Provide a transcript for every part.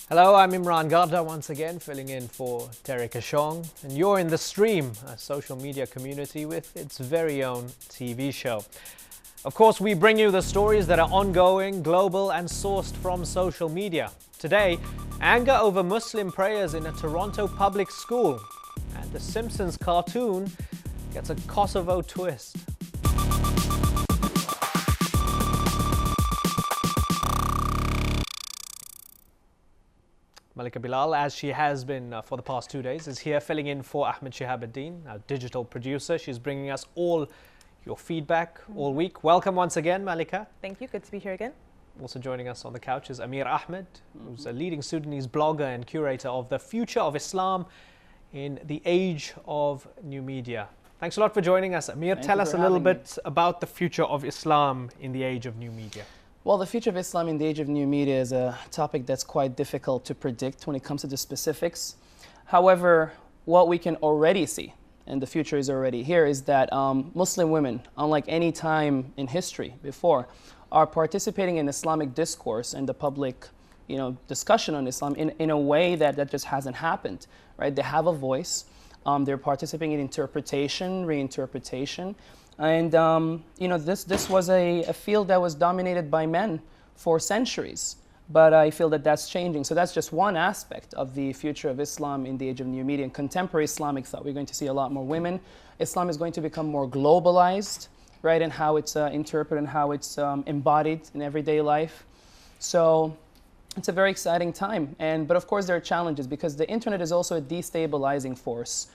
Hello, I'm Imran Garda once again, filling in for Terry Kashong, and you're in The Stream, a social media community with its very own TV show. Of course, we bring you the stories that are ongoing, global, and sourced from social media. Today, anger over Muslim prayers in a Toronto public school, and the Simpsons cartoon gets a Kosovo twist. Malika Bilal, as she has been for the past 2 days, is here filling in for Ahmed Shihabuddin, our digital producer. She's bringing us all your feedback all week. Welcome once again, Malika. Thank you. Good to be here again. Also joining us on the couch is Amir Ahmed, who's a leading Sudanese blogger and curator of The Future of Islam in the Age of New Media. Thanks a lot for joining us. Amir, tell us a little bit about the future of Islam in the age of new media. Well, the future of Islam in the age of new media is a topic that's quite difficult to predict when it comes to the specifics. However, what we can already see, and the future is already here, is that Muslim women, unlike any time in history before, are participating in Islamic discourse and the public discussion on Islam in a way that just hasn't happened, right? They have a voice. They're participating in interpretation, reinterpretation. And this was a field that was dominated by men for centuries, but I feel that that's changing. So that's just one aspect of the future of Islam in the age of new media and contemporary Islamic thought. We're going to see a lot more women. Islam is going to become more globalized, right, in how it's interpreted and how it's embodied in everyday life. So it's a very exciting time. But of course there are challenges because the internet is also a destabilizing force.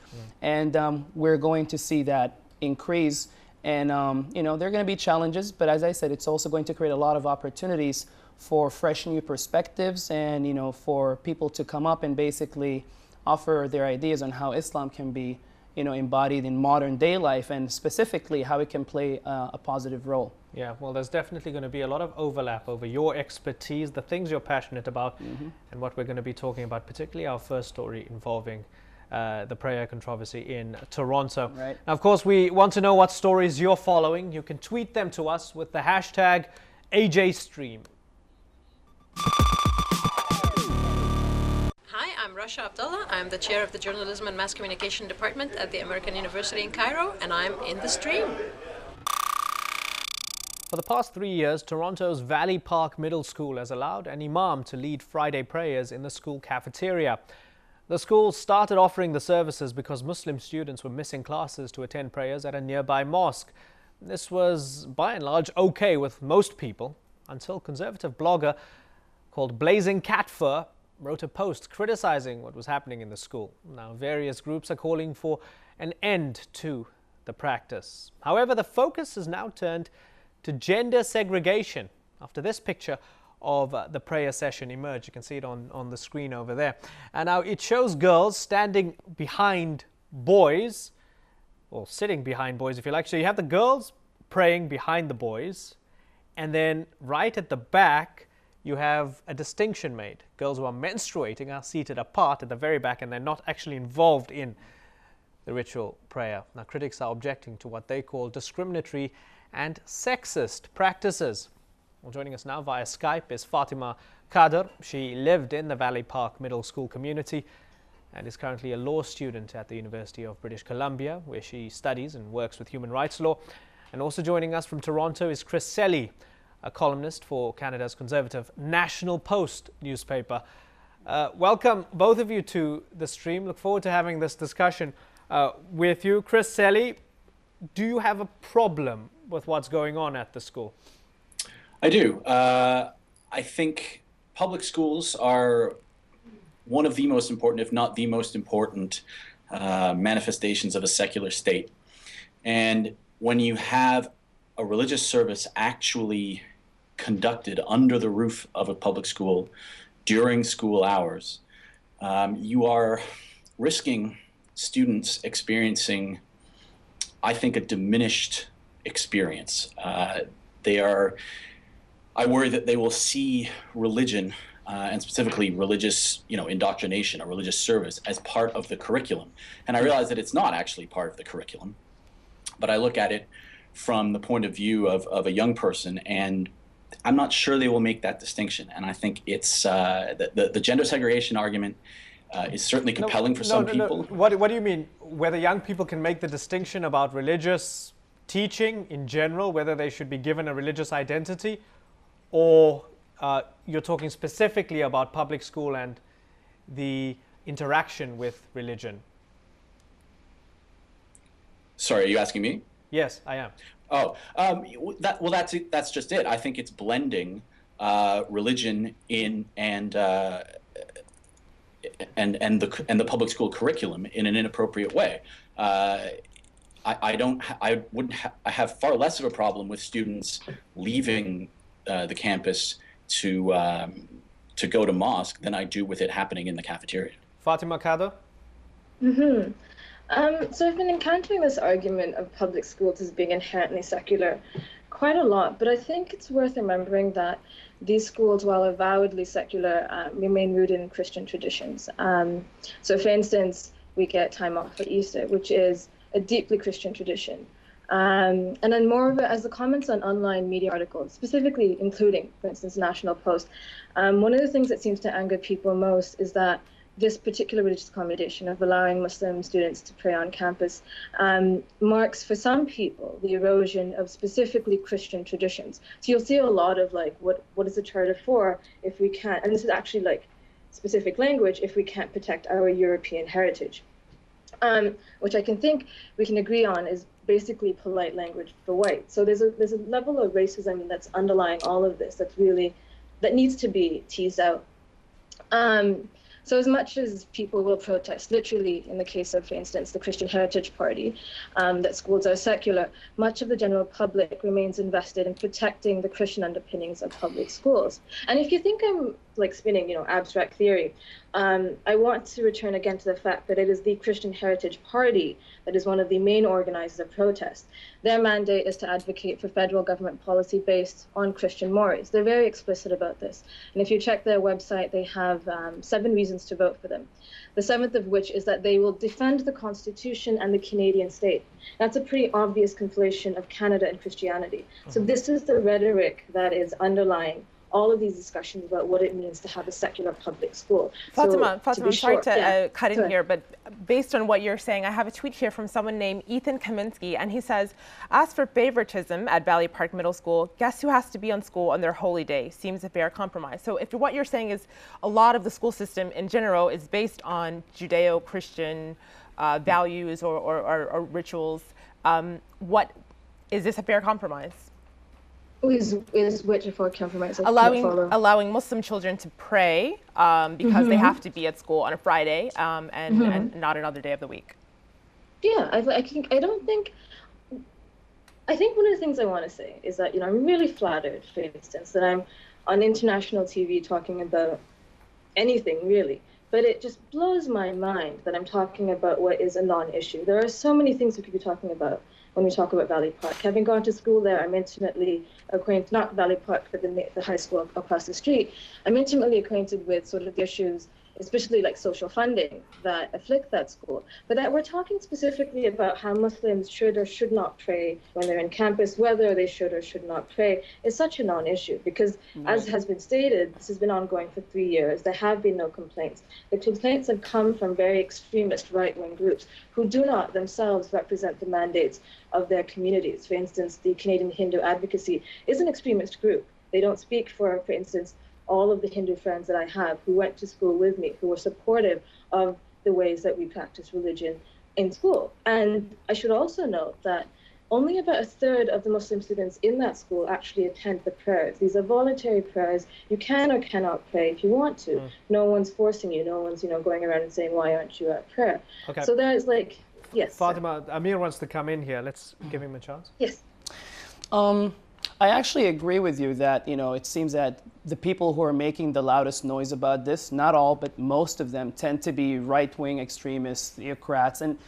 And we're going to see that increase. And there are going to be challenges, but as I said, it's also going to create a lot of opportunities for fresh new perspectives and for people to come up and basically offer their ideas on how Islam can be embodied in modern day life and specifically how it can play a positive role. Yeah, well, there's definitely going to be a lot of overlap over your expertise, the things you're passionate about, and what we're going to be talking about, particularly our first story involving the prayer controversy in Toronto. Right. Now, of course, we want to know what stories you're following. You can tweet them to us with the hashtag AJStream. Hi, I'm Rasha Abdullah. I'm the chair of the Journalism and Mass Communication Department at the American University in Cairo, and I'm in the stream. For the past 3 years, Toronto's Valley Park Middle School has allowed an imam to lead Friday prayers in the school cafeteria. The school started offering the services because Muslim students were missing classes to attend prayers at a nearby mosque. This was, by and large, okay with most people, until conservative blogger called Blazing Cat Fur wrote a post criticizing what was happening in the school. Now, various groups are calling for an end to the practice. However, the focus has now turned to gender segregation after this picture of the prayer session emerged. You can see it on the screen over there. And now it shows girls standing behind boys, or sitting behind boys if you like. So you have the girls praying behind the boys, and then right at the back you have a distinction made. Girls who are menstruating are seated apart at the very back, and they're not actually involved in the ritual prayer. Now, critics are objecting to what they call discriminatory and sexist practices. Well, joining us now via Skype is Fatima Kader. She lived in the Valley Park Middle School community and is currently a law student at the University of British Columbia, where she studies and works with human rights law. And also joining us from Toronto is Chris Selly, a columnist for Canada's conservative National Post newspaper. Welcome, both of you, to the stream. Look forward to having this discussion with you. Chris Selly, do you have a problem with what's going on at the school? I do. I think public schools are one of the most important, if not the most important, manifestations of a secular state. And when you have a religious service actually conducted under the roof of a public school during school hours, you are risking students experiencing, I think, a diminished experience. I worry that they will see religion, and specifically religious, indoctrination, a religious service, as part of the curriculum. And I realize that it's not actually part of the curriculum, but I look at it from the point of view of a young person, and I'm not sure they will make that distinction. And I think it's the gender segregation argument is certainly compelling for some people. What do you mean? Whether young people can make the distinction about religious teaching in general, whether they should be given a religious identity, or you're talking specifically about public school and the interaction with religion? Sorry, are you asking me? Yes, I am. Oh, that's just it. I think it's blending religion in and the public school curriculum in an inappropriate way. I have far less of a problem with students leaving the campus to go to mosque than I do with it happening in the cafeteria. Fatima Kado? So I've been encountering this argument of public schools as being inherently secular quite a lot, but I think it's worth remembering that these schools, while avowedly secular, remain rooted in Christian traditions. So for instance, we get time off for Easter, which is a deeply Christian tradition. And then moreover, as the comments on online media articles, specifically including, for instance, National Post, one of the things that seems to anger people most is that this particular religious accommodation of allowing Muslim students to pray on campus marks, for some people, the erosion of specifically Christian traditions. So you'll see a lot of like, what is the charter for if we can't, and this is actually like specific language, if we can't protect our European heritage, which I can think we can agree on is basically polite language for white. So there's a level of racism that's underlying all of this that needs to be teased out. So as much as people will protest, literally in the case of, for instance, the Christian Heritage Party, that schools are secular, much of the general public remains invested in protecting the Christian underpinnings of public schools. And if you think I'm like spinning, abstract theory, I want to return again to the fact that it is the Christian Heritage Party that is one of the main organizers of protest. Their mandate is to advocate for federal government policy based on Christian mores. They're very explicit about this. And if you check their website, they have 7 reasons to vote for them. The 7th of which is that they will defend the Constitution and the Canadian state. That's a pretty obvious conflation of Canada and Christianity. So this is the rhetoric that is underlying all of these discussions about what it means to have a secular public school. Fatima, I'm sorry to cut in here, but based on what you're saying, I have a tweet here from someone named Ethan Kaminsky, and he says, as for favoritism at Valley Park Middle School, guess who has to be on school on their holy day? Seems a fair compromise. So if what you're saying is a lot of the school system in general is based on Judeo-Christian values or rituals, what is this a fair compromise? Is which for compromise? Allowing Muslim children to pray because they have to be at school on a Friday and not another day of the week. Yeah, I think one of the things I want to say is that I'm really flattered, for instance, that I'm on international TV talking about anything really, but it just blows my mind that I'm talking about what is a non-issue. There are so many things we could be talking about when we talk about Valley Park. Having gone to school there, I'm intimately acquainted, not Valley Park, but the high school across the street. I'm intimately acquainted with sort of the issues, especially like social funding that afflict that school. But that we're talking specifically about how Muslims should or should not pray when they're in campus, whether they should or should not pray, is such a non-issue because, as has been stated, this has been ongoing for 3 years. There have been no complaints. The complaints have come from very extremist right-wing groups who do not themselves represent the mandates of their communities. For instance, the Canadian Hindu Advocacy is an extremist group. They don't speak for instance, all of the Hindu friends that I have who went to school with me, who were supportive of the ways that we practice religion in school. And I should also note that only about 1/3 of the Muslim students in that school actually attend the prayers. These are voluntary prayers. You can or cannot pray if you want to. No one's forcing you. No one's, going around and saying, why aren't you at prayer? Okay. So there's yes. Fatima, Amir wants to come in here. Let's give him a chance. Yes. I actually agree with you that, it seems that the people who are making the loudest noise about this, not all, but most of them tend to be right-wing extremists, theocrats, and,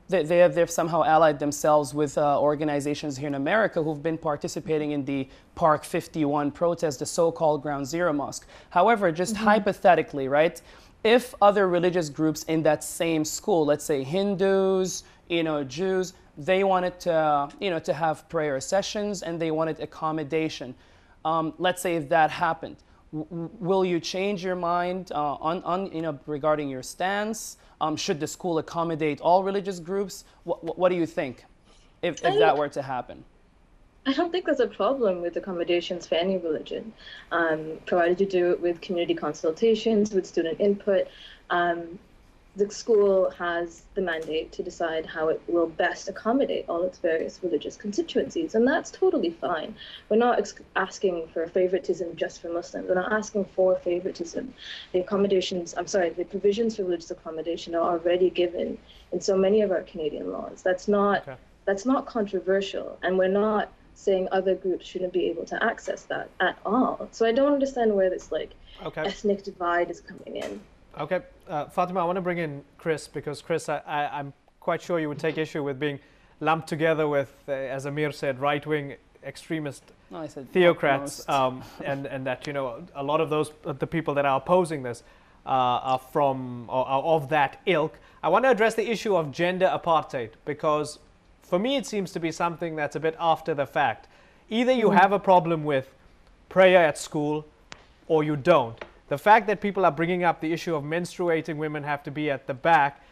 they've somehow allied themselves with organizations here in America who've been participating in the Park 51 protest, the so-called Ground Zero Mosque. However, just hypothetically, right, if other religious groups in that same school, let's say Hindus, Jews, they wanted to, to have prayer sessions and they wanted accommodation. let's say if that happened, will you change your mind regarding your stance? Should the school accommodate all religious groups? What do you think if that were to happen? I don't think there's a problem with accommodations for any religion, provided you do it with community consultations, with student input. The school has the mandate to decide how it will best accommodate all its various religious constituencies, and that's totally fine. We're not asking for favoritism just for Muslims. We're not asking for favoritism. The provisions for religious accommodation are already given in so many of our Canadian laws. That's not controversial, and we're not saying other groups shouldn't be able to access that at all. So I don't understand where this ethnic divide is coming in. Okay, Fatima, I want to bring in Chris, because Chris, I'm quite sure you would take issue with being lumped together with, as Amir said, right-wing extremist theocrats, and that, a lot of the people that are opposing this are from, or are of that ilk. I want to address the issue of gender apartheid, because for me it seems to be something that's a bit after the fact. Either you have a problem with prayer at school or you don't. The fact that people are bringing up the issue of menstruating women having to be at the back,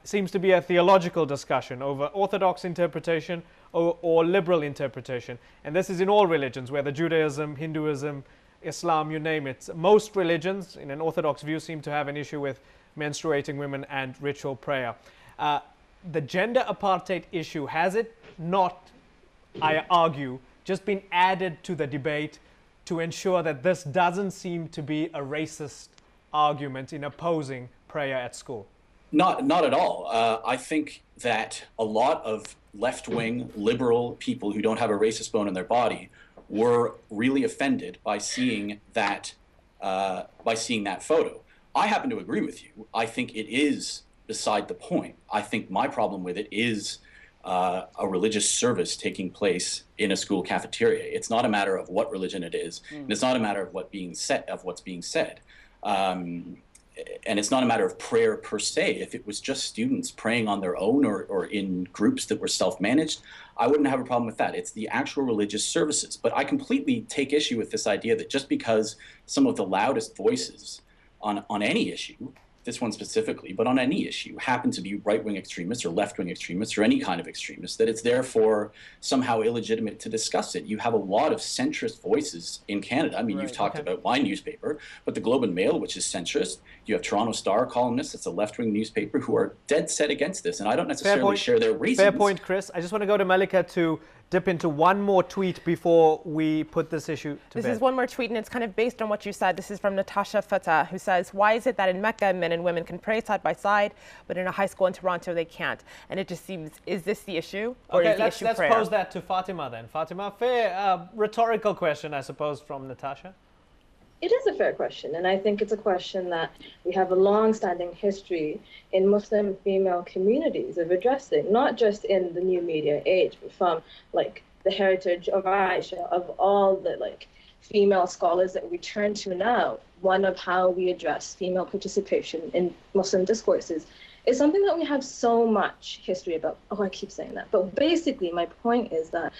seems to be a theological discussion over orthodox interpretation or liberal interpretation. And this is in all religions, whether Judaism, Hinduism, Islam, you name it. Most religions, in an orthodox view, seem to have an issue with menstruating women and ritual prayer. The gender apartheid issue, has it not, I argue, just been added to the debate to ensure that this doesn't seem to be a racist argument in opposing prayer at school? Not at all. I think that a lot of left-wing liberal people who don't have a racist bone in their body were really offended by seeing that photo. I happen to agree with you. I think it is beside the point. I think my problem with it is a religious service taking place in a school cafeteria. It's not a matter of what religion it is, and it's not a matter of what's being said. And it's not a matter of prayer per se. If it was just students praying on their own or in groups that were self-managed, I wouldn't have a problem with that. It's the actual religious services. But I completely take issue with this idea that just because some of the loudest voices on any issue, this one specifically, but on any issue, happen to be right-wing extremists or left-wing extremists or any kind of extremists, that it's therefore somehow illegitimate to discuss it. You have a lot of centrist voices in Canada. I mean, you've talked about my newspaper, but the Globe and Mail, which is centrist. You have Toronto Star columnists, it's a left-wing newspaper, who are dead set against this, and I don't necessarily share their reasons. Fair point, Chris. I just want to go to Malika to dip into one more tweet before we put this issue to bed. This is one more tweet, and it's kind of based on what you said. This is from Natasha Fatah, who says, why is it that in Mecca, men and women can pray side by side, but in a high school in Toronto, they can't? And it just seems, is this the issue? Or is the issue prayer? Let's pose that to Fatima then. Fatima, fair rhetorical question, I suppose, from Natasha. It is a fair question, and I think it's a question that we have a long-standing history in Muslim female communities of addressing, not just in the new media age, but from the heritage of Aisha, of all the female scholars that we turn to now. One of how we address female participation in Muslim discourses is something that we have so much history about. Oh, I keep saying that. But basically, my point is that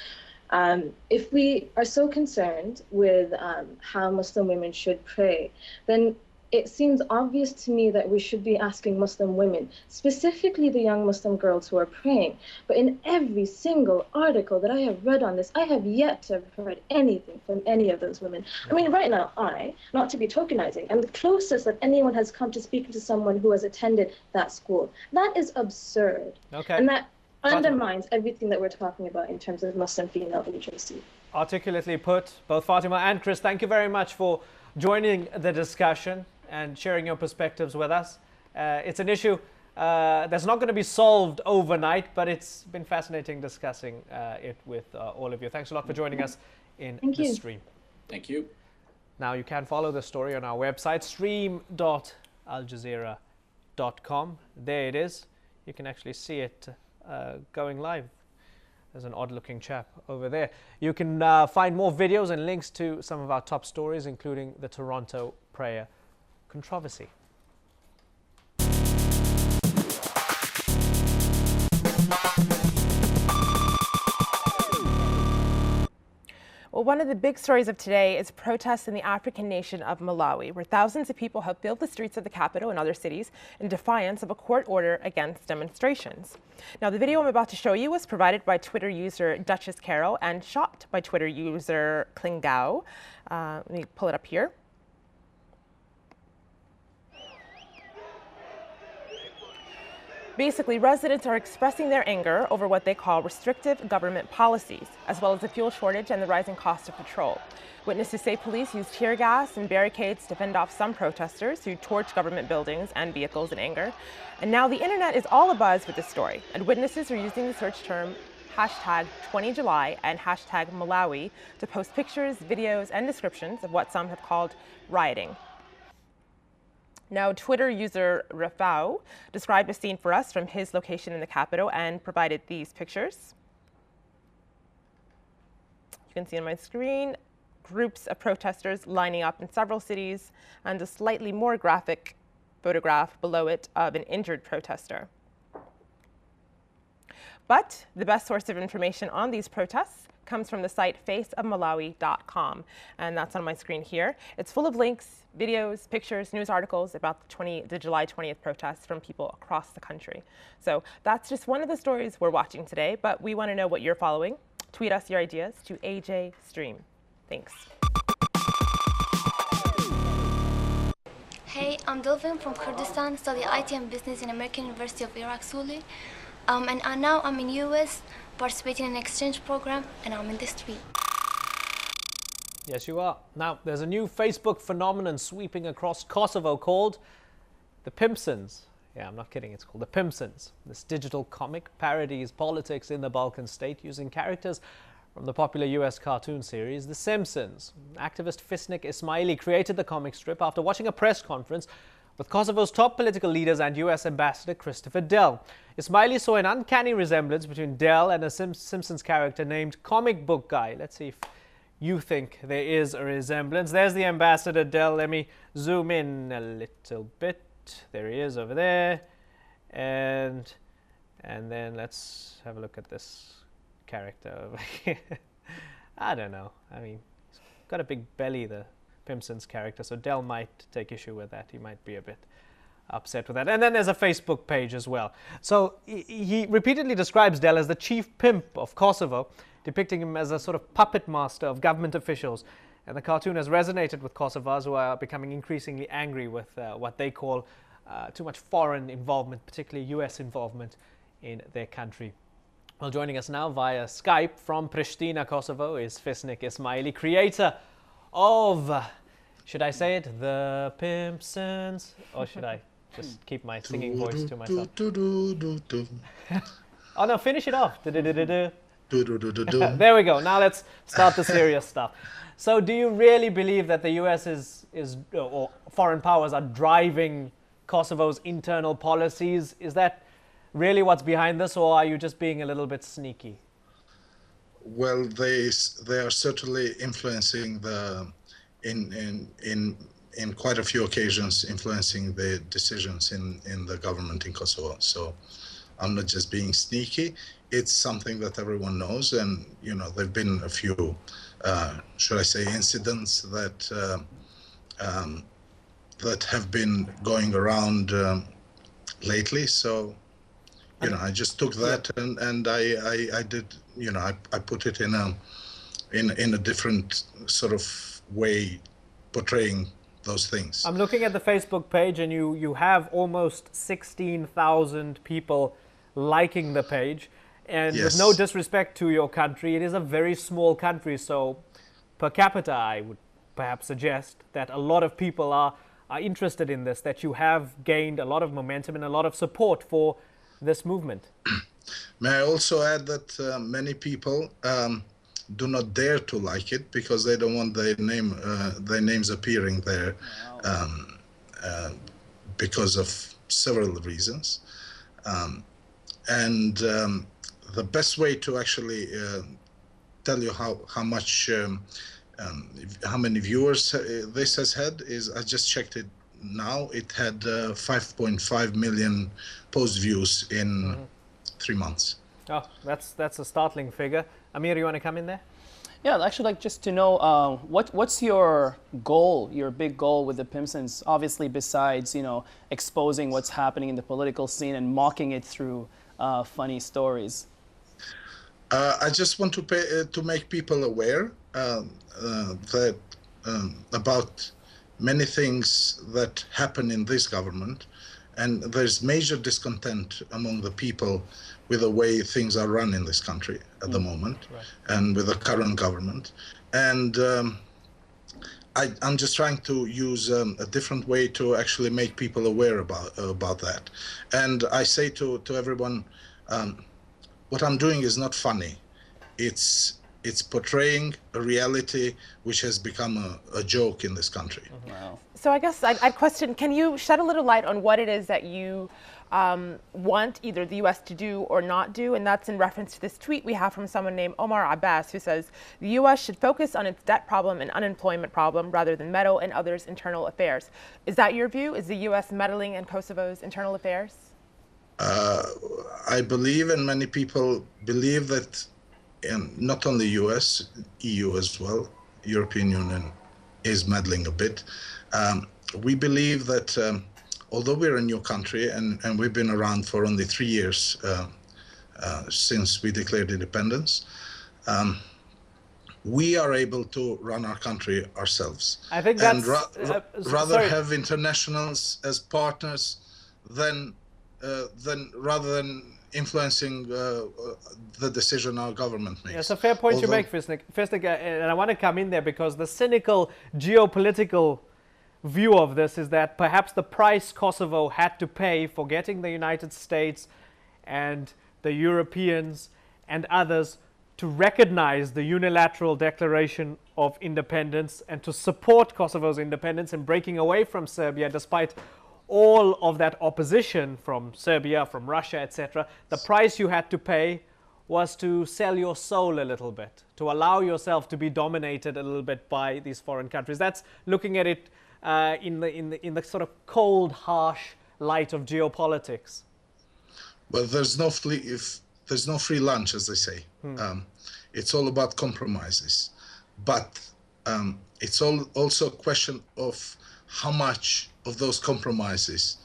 if we are so concerned with how Muslim women should pray, then it seems obvious to me that we should be asking Muslim women, specifically the young Muslim girls who are praying. But in every single article that I have read on this, I have yet to have heard anything from any of those women. I mean, right now, not to be tokenizing, I'm the closest that anyone has come to speaking to someone who has attended that school. That is absurd. Okay. And that undermines everything that we're talking about in terms of Muslim female literacy. Articulately put, both Fatima and Chris, thank you very much for joining the discussion and sharing your perspectives with us. It's an issue that's not going to be solved overnight, but it's been fascinating discussing it with all of you. Thanks a lot for joining us in the stream. Thank you. Now you can follow the story on our website, stream.aljazeera.com. There it is. You can actually see it going live. There's an odd-looking chap over there. You can find more videos and links to some of our top stories, including the Toronto prayer controversy. Well, one of the big stories of today is protests in the African nation of Malawi, where thousands of people have filled the streets of the capital and other cities in defiance of a court order against demonstrations. Now, the video I'm about to show you was provided by Twitter user Duchess Carol and shot by Twitter user Klingao. Let me pull it up here. Basically, residents are expressing their anger over what they call restrictive government policies, as well as the fuel shortage and the rising cost of petrol. Witnesses say police used tear gas and barricades to fend off some protesters who torched government buildings and vehicles in anger. And now the internet is all abuzz with this story, and witnesses are using the search term #20July and #Malawi to post pictures, videos, and descriptions of what some have called rioting. Now, Twitter user Rafau described a scene for us from his location in the capital and provided these pictures. You can see on my screen groups of protesters lining up in several cities, and a slightly more graphic photograph below it of an injured protester. But the best source of information on these protests comes from the site faceofmalawi.com, and that's on my screen here. It's full of links, videos, pictures, news articles about the July 20th protests from people across the country. So that's just one of the stories we're watching today, but we want to know what you're following. Tweet us your ideas to AJ Stream. Thanks. Hey, I'm Delvin from Kurdistan, study IT and business in American University of Iraq, Suli. And now I'm in US, participating in an exchange program, and I'm in the street. Yes, you are. Now, there's a new Facebook phenomenon sweeping across Kosovo called the Pimpsons. Yeah, I'm not kidding, it's called the Pimpsons. This digital comic parodies politics in the Balkan state using characters from the popular US cartoon series The Simpsons. Activist Fisnik Ismaili created the comic strip after watching a press conference with Kosovo's top political leaders and US Ambassador Christopher Dell. Ismaili saw an uncanny resemblance between Dell and a Simpsons character named Comic Book Guy. Let's see if you think there is a resemblance. There's the Ambassador Dell. Let me zoom in a little bit. There he is over there. And then let's have a look at this character over here. I don't know. I mean, he's got a big belly, the Pimpsons character, so Dell might take issue with that. He might be a bit upset with that. And then there's a Facebook page as well. So he repeatedly describes Dell as the chief pimp of Kosovo, depicting him as a sort of puppet master of government officials. And the cartoon has resonated with Kosovars who are becoming increasingly angry with what they call too much foreign involvement, particularly US involvement in their country. Well, joining us now via Skype from Pristina, Kosovo, is Fisnik Ismaili, creator of, should I say it, the Pimpsons, or should I just keep my singing voice to myself? Oh no, finish it off. There we go. Now let's start the serious stuff. So do you really believe that the US or foreign powers are driving Kosovo's internal policies? Is that really what's behind this, or are you just being a little bit sneaky? Well, they are certainly influencing in quite a few occasions, influencing the decisions in the government in Kosovo. So I'm not just being sneaky. It's something that everyone knows, and there've been a few, should I say, incidents that that have been going around lately. So I just took that and I did, I put it in a different sort of way, portraying those things. I'm looking at the Facebook page, and you have almost 16,000 people liking the page. And Yes. with no disrespect to your country, it is a very small country. So per capita, I would perhaps suggest that a lot of people are interested in this, that you have gained a lot of momentum and a lot of support for this movement. May I also add that many people do not dare to like it because they don't want their names appearing there, because of several reasons. The best way to actually tell you how much, how many viewers this has had is, I just checked it now. It had 5.5 million post views in 3 months. Oh, that's a startling figure. Amir, you want to come in there? Yeah, I'd actually like just to know what's your goal, your big goal with the Pimpsons, obviously besides, exposing what's happening in the political scene and mocking it through funny stories. I just want to make people aware that about many things that happen in this government, and there's major discontent among the people with the way things are run in this country at the moment, right, and with the current government. And I'm just trying to use a different way to actually make people aware about that. And I say to everyone, what I'm doing is not funny. It's portraying a reality which has become a joke in this country. Wow. So I guess I'd question, can you shed a little light on what it is that you want either the U.S. to do or not do? And that's in reference to this tweet we have from someone named Omar Abbas, who says, the U.S. should focus on its debt problem and unemployment problem rather than meddle in others' internal affairs. Is that your view? Is the U.S. meddling in Kosovo's internal affairs? I believe, and many people believe, that not only US, EU as well, European Union is meddling a bit. We believe that although we're a new country and we've been around for only 3 years since we declared independence, we are able to run our country ourselves. I think that's... And rather have internationals as partners rather than influencing the decision our government makes. It's a fair point you make, Fisnik. And I want to come in there because the cynical geopolitical view of this is that perhaps the price Kosovo had to pay for getting the United States and the Europeans and others to recognize the unilateral declaration of independence and to support Kosovo's independence and breaking away from Serbia, despite all of that opposition from Serbia, from Russia, etc. The price you had to pay was to sell your soul a little bit, to allow yourself to be dominated a little bit by these foreign countries. That's looking at it in the sort of cold, harsh light of geopolitics. Well, there's no free lunch, as they say. It's all about compromises, but it's also a question of how much of those compromises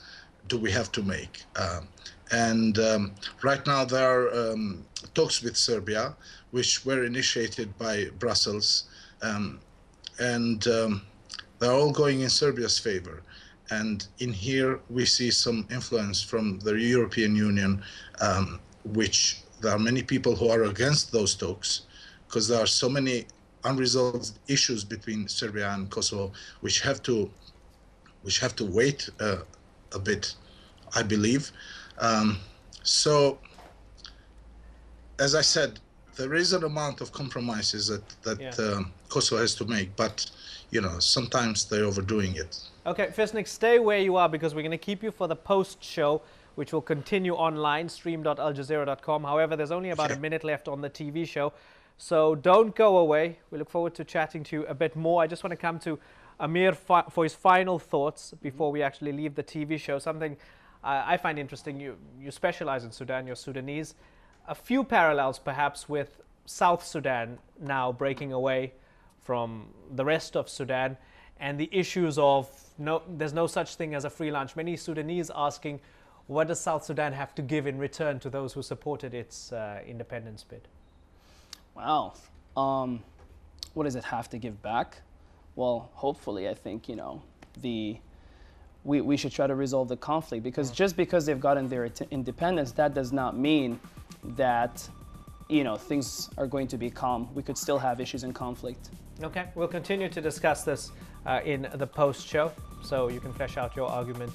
do we have to make. And right now there are talks with Serbia, which were initiated by Brussels, and they're all going in Serbia's favor. And in here we see some influence from the European Union, which there are many people who are against those talks, because there are so many unresolved issues between Serbia and Kosovo, which have to wait a bit, I believe. So, as I said, there is an amount of compromises that Kosovo has to make, but sometimes they're overdoing it. Okay, Fisnik, stay where you are because we're going to keep you for the post show, which will continue online, stream.aljazeera.com. However, there's only about a minute left on the TV show, so don't go away. We look forward to chatting to you a bit more. I just want to come to Amir for his final thoughts before we actually leave the TV show. Something I find interesting, you specialize in Sudan, you're Sudanese. A few parallels perhaps with South Sudan now breaking away from the rest of Sudan and the issues of there's no such thing as a free lunch. Many Sudanese asking, what does South Sudan have to give in return to those who supported its independence bid? Wow. What does it have to give back? Well, hopefully, I think, we should try to resolve the conflict, because just because they've gotten their independence, that does not mean that, things are going to be calm. We could still have issues and conflict. Okay, we'll continue to discuss this in the post show, so you can flesh out your argument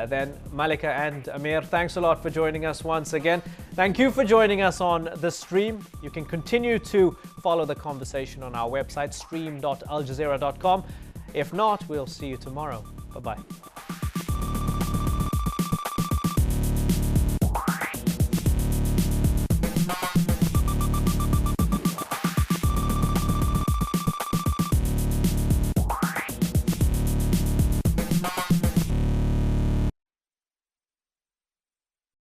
then. Malika and Amir, thanks a lot for joining us once again. Thank you for joining us on the stream. You can continue to follow the conversation on our website, stream.aljazeera.com. If not, we'll see you tomorrow. Bye-bye.